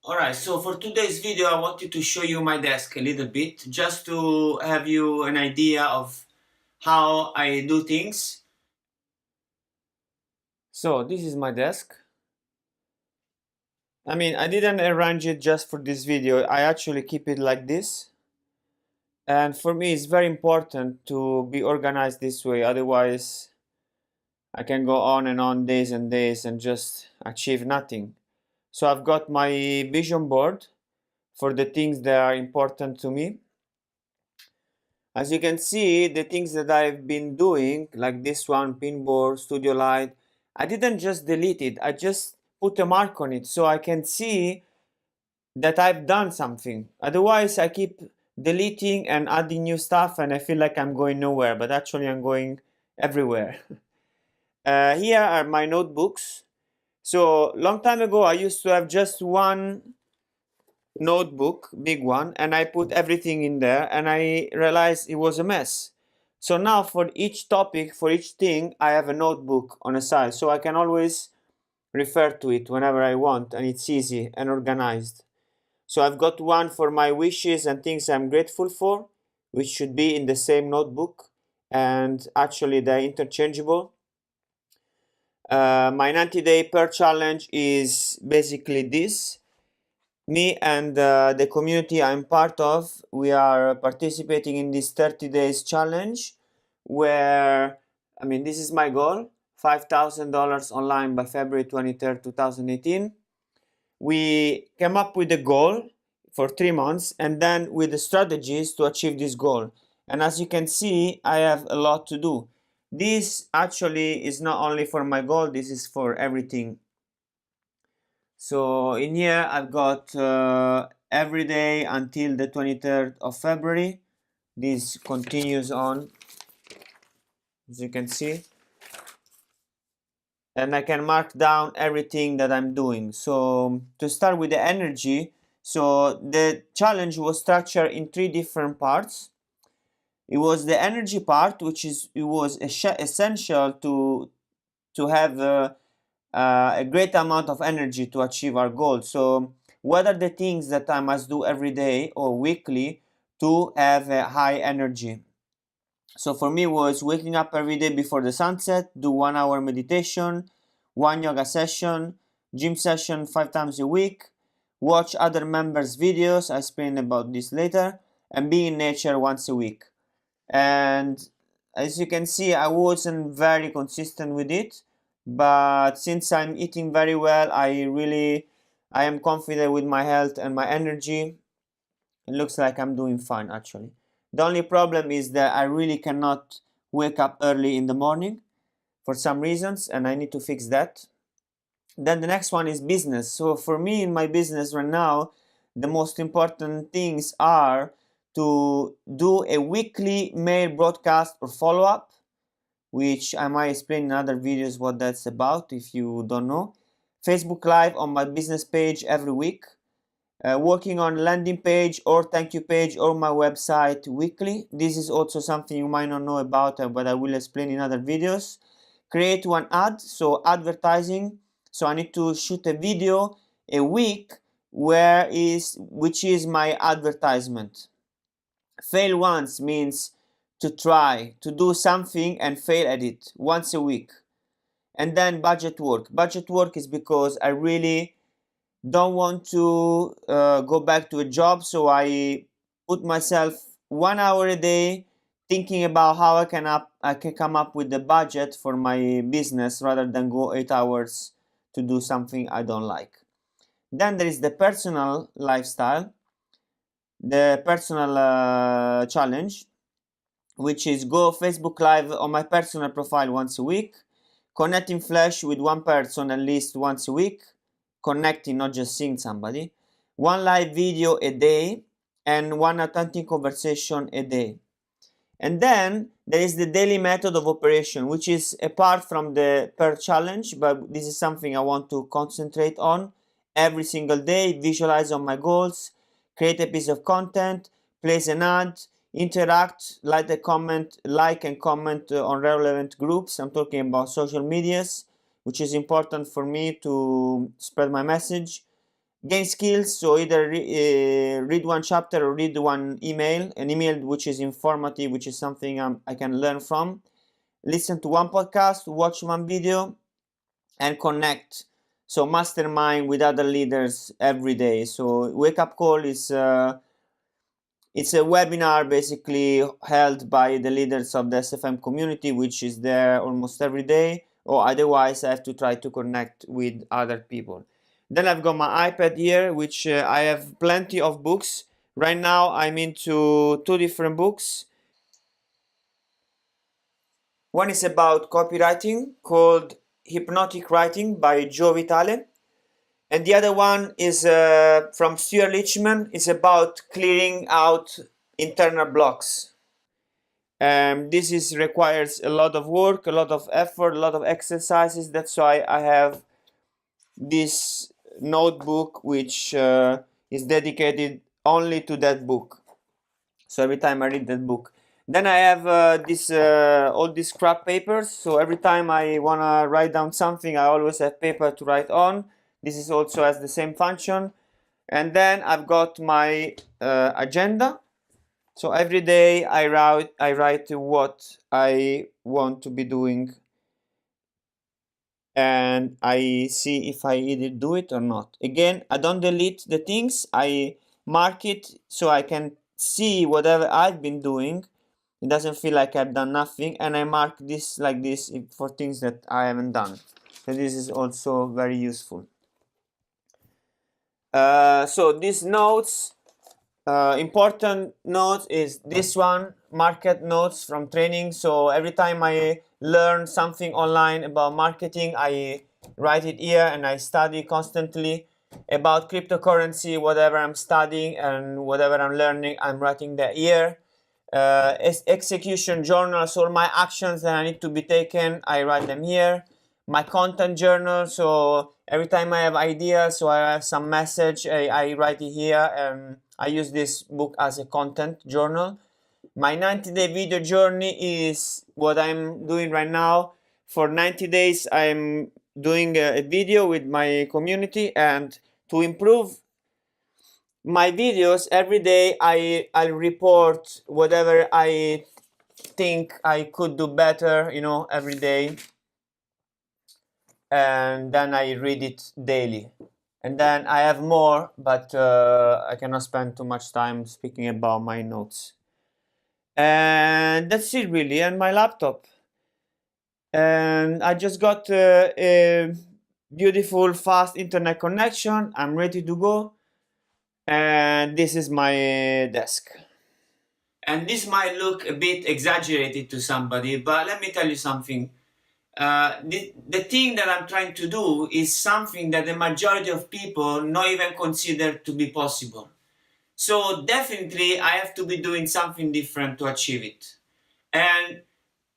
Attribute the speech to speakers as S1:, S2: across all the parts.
S1: Alright, so for today's video I wanted to show you my desk a little bit, just to have you an idea of how I do things. So this is my desk. I didn't arrange it just for this video, I actually keep it like this. And for me it's very important to be organized this way, otherwise I can go on days and days and just achieve nothing. So I've got my vision board for the things that are important to me. As you can see, the things that I've been doing, like this one, Pinboard, Studio Light, I didn't just delete it, I just put a mark on it so I can see that I've done something. Otherwise, I keep deleting and adding new stuff and I feel like I'm going nowhere, but actually I'm going everywhere. Here are my notebooks. So, long time ago, I used to have just one notebook, big one, and I put everything in there and I realized it was a mess. So now for each topic, for each thing, I have a notebook on the side so I can always refer to it whenever I want, and it's easy and organized. So I've got one for my wishes and things I'm grateful for, which should be in the same notebook, and actually they're interchangeable. My 90-day per challenge is basically this. Me and the community I'm part of, we are participating in this 30 days challenge where, this is my goal, $5,000 online by February 23rd, 2018. We came up with a goal for 3 months and then with the strategies to achieve this goal. And as you can see, I have a lot to do. This actually is not only for my goal, this is for everything. So in here I've got every day until the 23rd of February. This continues on, as you can see. And I can mark down everything that I'm doing. So to start with the energy, so the challenge was structured in 3 different parts. It was the energy part, which was essential to have a great amount of energy to achieve our goals. So what are the things that I must do every day or weekly to have a high energy? So for me, it was waking up every day before the sunset, do 1 hour meditation, 1 yoga session, gym session 5 times a week, watch other members' videos, I explain about this later, and be in nature once a week. And as you can see, I wasn't very consistent with it, but since I'm eating very well, I am confident with my health and my energy. It looks like I'm doing fine actually. The only problem is that I really cannot wake up early in the morning for some reasons, and I need to fix that. Then the next one is business. So for me in my business right now, the most important things are to do a weekly mail broadcast or follow-up, which I might explain in other videos what that's about if you don't know. Facebook Live on my business page every week. Working on landing page or thank you page or my website weekly. This is also something you might not know about, but I will explain in other videos. Create one ad, so advertising. So I need to shoot a video a week which is my advertisement. Fail once means to try to do something and fail at it once a week. And then budget work. Budget work is because I really don't want to go back to a job, so I put myself 1 hour a day thinking about how I can come up with the budget for my business rather than go 8 hours to do something I don't like. Then there is the personal lifestyle, the personal challenge, which is go Facebook Live on my personal profile once a week, connect in flesh with one person at least once a week, connecting, not just seeing somebody, 1 live video a day, and 1 authentic conversation a day. And then there is the daily method of operation, which is apart from the per challenge, but this is something I want to concentrate on every single day. Visualize on my goals, create a piece of content, place an ad, interact, like and comment on relevant groups. I'm talking about social medias, which is important for me to spread my message. gain skills, so either read one chapter or read an email which is informative, which is something I can learn from, listen to one podcast, watch one video, and connect. So mastermind with other leaders every day. So wake up call is it's a webinar basically held by the leaders of the SFM community, which is there almost every day, or otherwise I have to try to connect with other people. Then I've got my iPad here, which I have plenty of books. Right now I'm into two different books. One is about copywriting called Hypnotic Writing by Joe Vitale. And the other one is from Stuart Lichman. It's about clearing out internal blocks. This requires a lot of work, a lot of effort, a lot of exercises. That's why I have this notebook which is dedicated only to that book. So every time I read that book. Then I have all these scrap papers. So every time I want to write down something, I always have paper to write on. This is also has the same function. And then I've got my agenda. So every day I write what I want to be doing, and I see if I either do it or not. Again, I don't delete the things, I mark it so I can see whatever I've been doing. It doesn't feel like I've done nothing, and I mark this like this for things that I haven't done. So this is also very useful. So these notes, important note is this one, market notes from training. So every time I learn something online about marketing, I write it here and I study constantly about cryptocurrency. Whatever I'm studying and whatever I'm learning, I'm writing that here. Execution journals, all my actions that I need to be taken, I write them here. My content journal, so every time I have ideas, so I have some message, I write it here, and I use this book as a content journal. My 90-day video journey is what I'm doing right now. For 90 days, I'm doing a video with my community, and to improve my videos every day, I'll report whatever I think I could do better, every day. And then I read it daily. And then I have more, but I cannot spend too much time speaking about my notes. And that's it really, and my laptop. And I just got a beautiful fast internet connection. I'm ready to go. And this is my desk. And this might look a bit exaggerated to somebody, but let me tell you something. The thing that I'm trying to do is something that the majority of people not even consider to be possible. So definitely I have to be doing something different to achieve it. And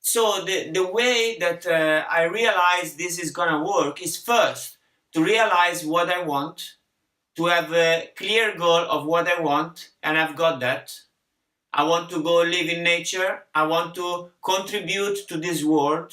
S1: so the way that I realize this is gonna work is first to realize what I want, to have a clear goal of what I want, and I've got that. I want to go live in nature. I want to contribute to this world.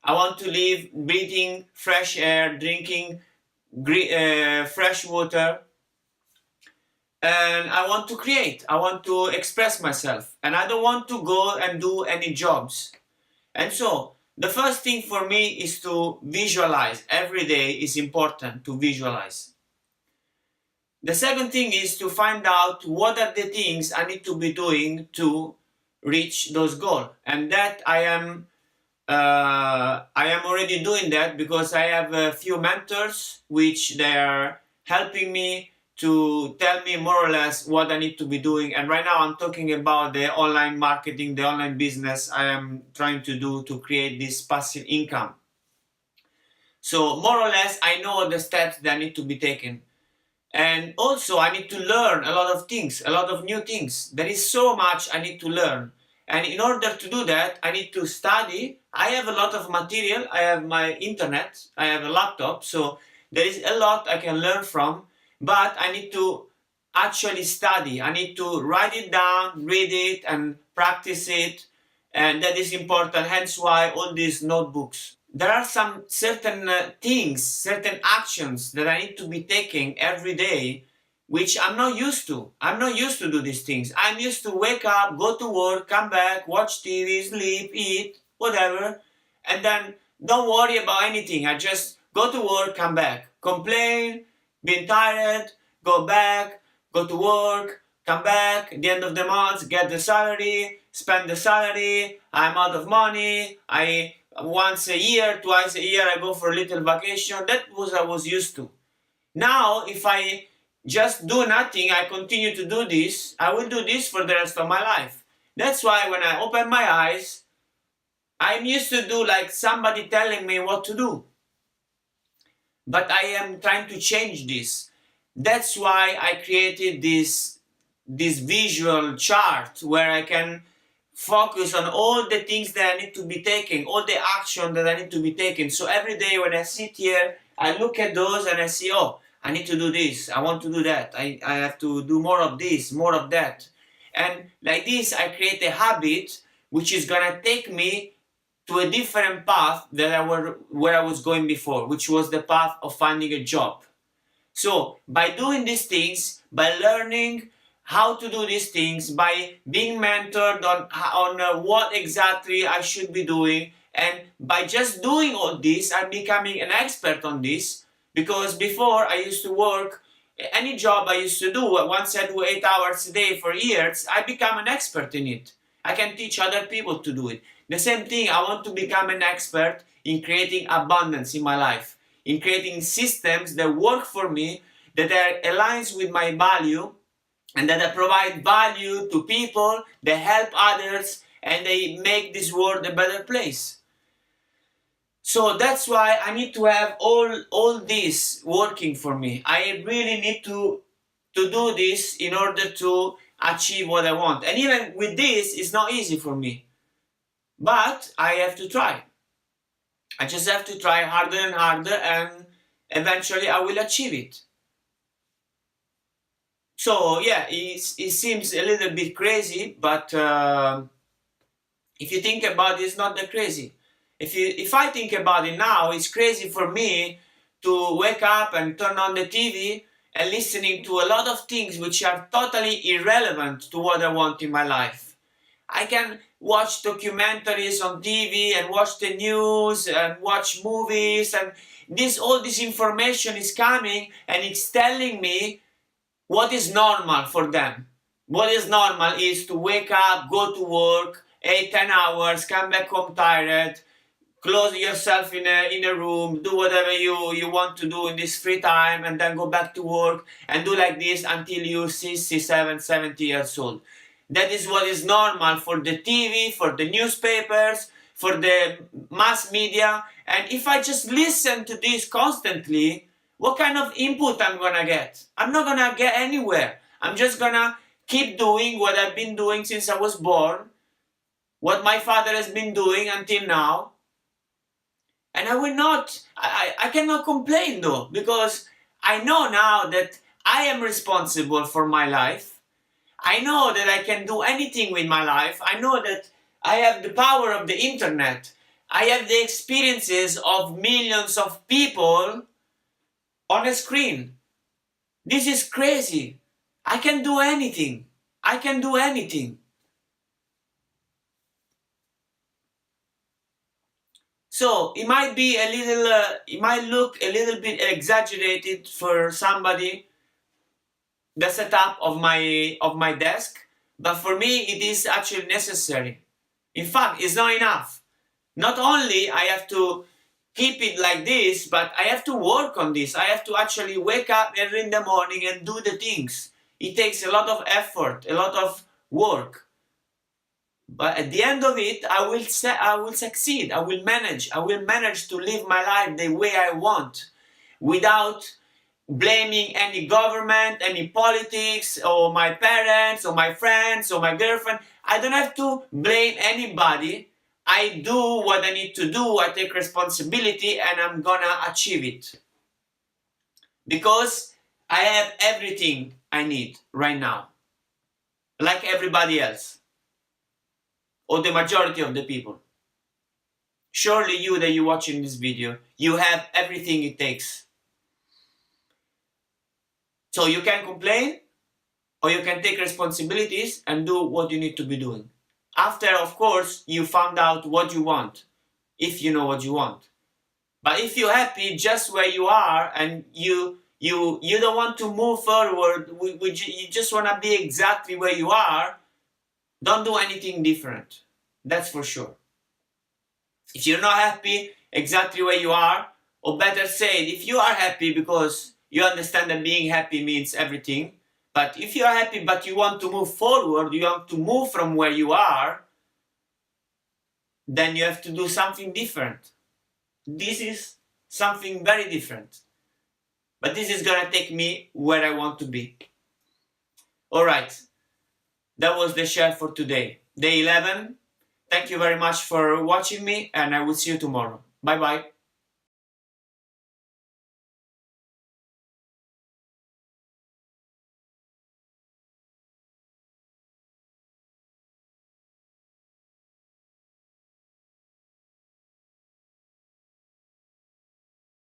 S1: I want to live breathing fresh air, drinking fresh water. And I want to create. I want to express myself. And I don't want to go and do any jobs. And so, the first thing for me is to visualize. Every day is important to visualize. The second thing is to find out what are the things I need to be doing to reach those goals. And that I am already doing that because I have a few mentors which they are helping me to tell me more or less what I need to be doing. And right now I'm talking about the online marketing, the online business I am trying to do to create this passive income. So more or less I know the steps that need to be taken. And also I need to learn a lot of things, a lot of new things. There is so much I need to learn. And in order to do that, I need to study. I have a lot of material. I have my internet. I have a laptop. So there is a lot I can learn from. But I need to actually study. I need to write it down, read it, and practice it. And that is important. Hence why all these notebooks. there are some certain things, certain actions that I need to be taking every day, which I'm not used to. I'm not used to do these things. I'm used to wake up, go to work, come back, watch TV, sleep, eat, whatever, and then don't worry about anything. I just go to work, come back, complain, being tired, go back, go to work, come back, at the end of the month, get the salary, spend the salary, I'm out of money, I once a year, twice a year, I go for a little vacation. That was I was used to. Now, if I just do nothing, I continue to do this, I will do this for the rest of my life. That's why when I open my eyes, I'm used to do like somebody telling me what to do. But I am trying to change this. That's why I created this visual chart where I can focus on all the things that I need to be taking, all the action that I need to be taking. So every day when I sit here, I look at those and I see, oh, I need to do this, I want to do that, I have to do more of this, more of that. And like this, I create a habit which is gonna take me to a different path than where I was going before, which was the path of finding a job. So by doing these things, by learning how to do these things, by being mentored on what exactly I should be doing, and by just doing all this, I'm becoming an expert on this. Because before I used to work, any job I used to do, once I do 8 hours a day for years, I become an expert in it. I can teach other people to do it. The same thing, I want to become an expert in creating abundance in my life, in creating systems that work for me, that are aligned with my value, and that provide value to people, they help others, and they make this world a better place. So that's why I need to have all this working for me. I really need to do this in order to achieve what I want. And even with this, it's not easy for me. But I have to try. I just have to try harder and harder, and eventually I will achieve it. So yeah, it seems a little bit crazy, but if you think about it, it's not that crazy. If I think about it now, it's crazy for me to wake up and turn on the TV and listening to a lot of things which are totally irrelevant to what I want in my life. I can watch documentaries on TV and watch the news and watch movies, and all this information is coming and it's telling me what is normal for them. What is normal is to wake up, go to work, 8-10 hours, come back home tired, close yourself in a room, do whatever you want to do in this free time, and then go back to work and do like this until you're 67, 70 years old. That is what is normal for the TV, for the newspapers, for the mass media. And if I just listen to this constantly, what kind of input I'm gonna get? I'm not gonna get anywhere. I'm just gonna keep doing what I've been doing since I was born, what my father has been doing until now. And I cannot complain though, because I know now that I am responsible for my life. I know that I can do anything with my life. I know that I have the power of the internet. I have the experiences of millions of people on a screen. This is crazy. I can do anything. I can do anything. So it might be it might look a little bit exaggerated for somebody, the setup of my desk, but for me it is actually necessary. In fact, it's not enough. Not only I have to keep it like this, but I have to work on this. I have to actually wake up early in the morning and do the things. It takes a lot of effort, a lot of work. But at the end of it, I will succeed. I will manage to live my life the way I want, without blaming any government, any politics, or my parents, or my friends, or my girlfriend. I don't have to blame anybody. I do what I need to do, I take responsibility, and I'm gonna achieve it. Because I have everything I need right now, like everybody else, or the majority of the people. Surely you that you're watching this video, you have everything it takes. So you can complain, or you can take responsibilities and do what you need to be doing. After, of course, you found out what you want, if you know what you want. But if you're happy just where you are and you don't want to move forward, you just want to be exactly where you are, don't do anything different. That's for sure. If you're not happy exactly where you are, or better said, if you are happy because you understand that being happy means everything, but if you are happy but you want to move forward, you want to move from where you are, then you have to do something different. This is something very different. But this is gonna take me where I want to be. Alright, that was the share for today. Day 11. Thank you very much for watching me, and I will see you tomorrow. Bye bye.